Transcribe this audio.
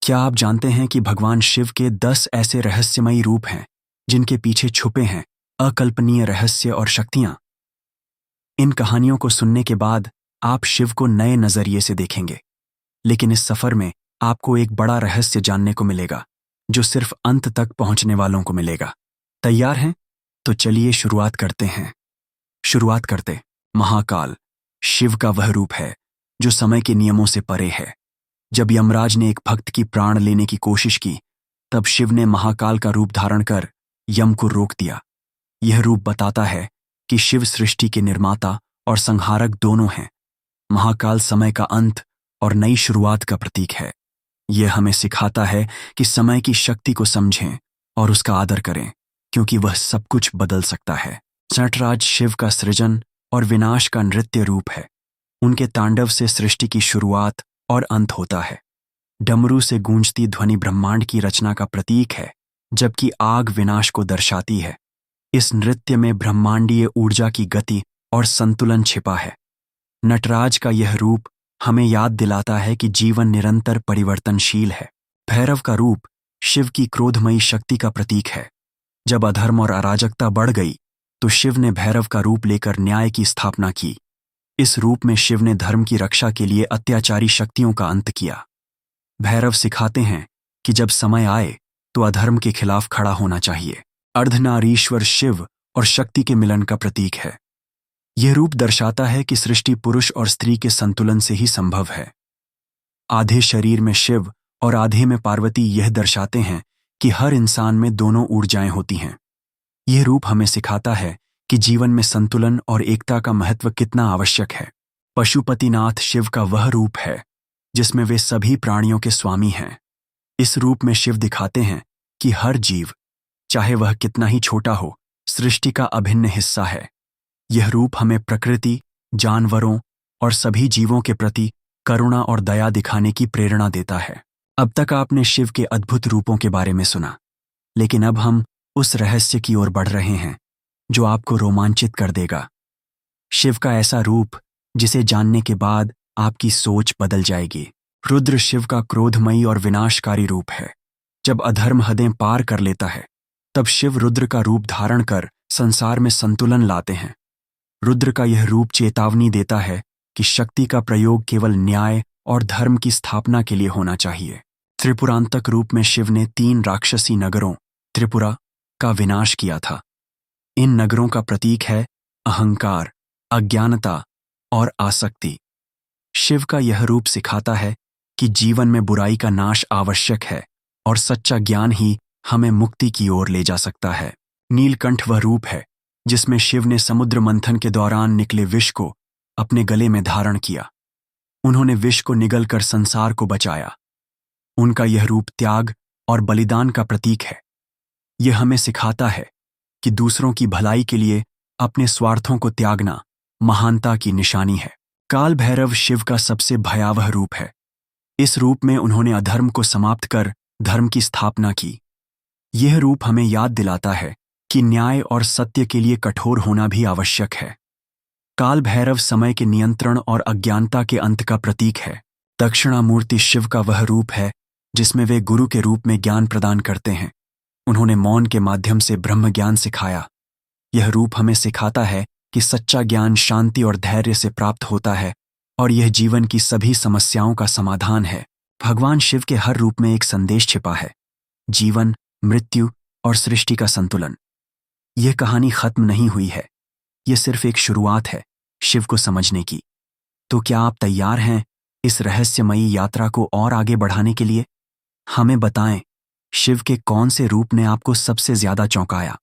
क्या आप जानते हैं कि भगवान शिव के 10 ऐसे रहस्यमयी रूप हैं जिनके पीछे छुपे हैं अकल्पनीय रहस्य और शक्तियां? इन कहानियों को सुनने के बाद आप शिव को नए नजरिए से देखेंगे। लेकिन इस सफर में आपको एक बड़ा रहस्य जानने को मिलेगा जो सिर्फ अंत तक पहुंचने वालों को मिलेगा। तैयार हैं? तो चलिए शुरुआत करते हैं। शुरुआत करते महाकाल शिव का वह रूप है जो समय के नियमों से परे है। जब यमराज ने एक भक्त की प्राण लेने की कोशिश की, तब शिव ने महाकाल का रूप धारण कर यम को रोक दिया। यह रूप बताता है कि शिव सृष्टि के निर्माता और संहारक दोनों हैं। महाकाल समय का अंत और नई शुरुआत का प्रतीक है। यह हमें सिखाता है कि समय की शक्ति को समझें और उसका आदर करें, क्योंकि वह सब कुछ बदल सकता है। नटराज शिव का सृजन और विनाश का नृत्य रूप है। उनके तांडव से सृष्टि की शुरुआत और अंत होता है। डमरू से गूंजती ध्वनि ब्रह्मांड की रचना का प्रतीक है, जबकि आग विनाश को दर्शाती है। इस नृत्य में ब्रह्मांडीय ऊर्जा की गति और संतुलन छिपा है। नटराज का यह रूप हमें याद दिलाता है कि जीवन निरंतर परिवर्तनशील है। भैरव का रूप शिव की क्रोधमयी शक्ति का प्रतीक है। जब अधर्म और अराजकता बढ़ गई, तो शिव ने भैरव का रूप लेकर न्याय की स्थापना की। इस रूप में शिव ने धर्म की रक्षा के लिए अत्याचारी शक्तियों का अंत किया। भैरव सिखाते हैं कि जब समय आए तो अधर्म के खिलाफ खड़ा होना चाहिए। अर्धनारीश्वर शिव और शक्ति के मिलन का प्रतीक है। यह रूप दर्शाता है कि सृष्टि पुरुष और स्त्री के संतुलन से ही संभव है। आधे शरीर में शिव और आधे में पार्वती यह दर्शाते हैं कि हर इंसान में दोनों ऊर्जाएं होती हैं। यह रूप हमें सिखाता है कि जीवन में संतुलन और एकता का महत्व कितना आवश्यक है। पशुपतिनाथ शिव का वह रूप है जिसमें वे सभी प्राणियों के स्वामी हैं। इस रूप में शिव दिखाते हैं कि हर जीव, चाहे वह कितना ही छोटा हो, सृष्टि का अभिन्न हिस्सा है। यह रूप हमें प्रकृति, जानवरों और सभी जीवों के प्रति करुणा और दया दिखाने की प्रेरणा देता है। अब तक आपने शिव के अद्भुत रूपों के बारे में सुना, लेकिन अब हम उस रहस्य की ओर बढ़ रहे हैं जो आपको रोमांचित कर देगा। शिव का ऐसा रूप जिसे जानने के बाद आपकी सोच बदल जाएगी। रुद्र शिव का क्रोधमयी और विनाशकारी रूप है। जब अधर्म हदें पार कर लेता है, तब शिव रुद्र का रूप धारण कर संसार में संतुलन लाते हैं। रुद्र का यह रूप चेतावनी देता है कि शक्ति का प्रयोग केवल न्याय और धर्म की स्थापना के लिए होना चाहिए। त्रिपुरांतक रूप में शिव ने 3 राक्षसी नगरों त्रिपुरा का विनाश किया था। इन नगरों का प्रतीक है अहंकार, अज्ञानता और आसक्ति। शिव का यह रूप सिखाता है कि जीवन में बुराई का नाश आवश्यक है और सच्चा ज्ञान ही हमें मुक्ति की ओर ले जा सकता है। नीलकंठ वह रूप है जिसमें शिव ने समुद्र मंथन के दौरान निकले विष को अपने गले में धारण किया। उन्होंने विष को निगलकर संसार को बचाया। उनका यह रूप त्याग और बलिदान का प्रतीक है। यह हमें सिखाता है कि दूसरों की भलाई के लिए अपने स्वार्थों को त्यागना महानता की निशानी है। काल भैरव शिव का सबसे भयावह रूप है। इस रूप में उन्होंने अधर्म को समाप्त कर धर्म की स्थापना की। यह रूप हमें याद दिलाता है कि न्याय और सत्य के लिए कठोर होना भी आवश्यक है। काल भैरव समय के नियंत्रण और अज्ञानता के अंत का प्रतीक है। दक्षिणामूर्ति शिव का वह रूप है जिसमें वे गुरु के रूप में ज्ञान प्रदान करते हैं। उन्होंने मौन के माध्यम से ब्रह्म ज्ञान सिखाया। यह रूप हमें सिखाता है कि सच्चा ज्ञान शांति और धैर्य से प्राप्त होता है और यह जीवन की सभी समस्याओं का समाधान है। भगवान शिव के हर रूप में एक संदेश छिपा है: जीवन, मृत्यु और सृष्टि का संतुलन। यह कहानी खत्म नहीं हुई है, यह सिर्फ एक शुरुआत है शिव को समझने की। तो क्या आप तैयार हैं इस रहस्यमयी यात्रा को और आगे बढ़ाने के लिए? हमें बताएं, शिव के कौन से रूप ने आपको सबसे ज्यादा चौंकाया?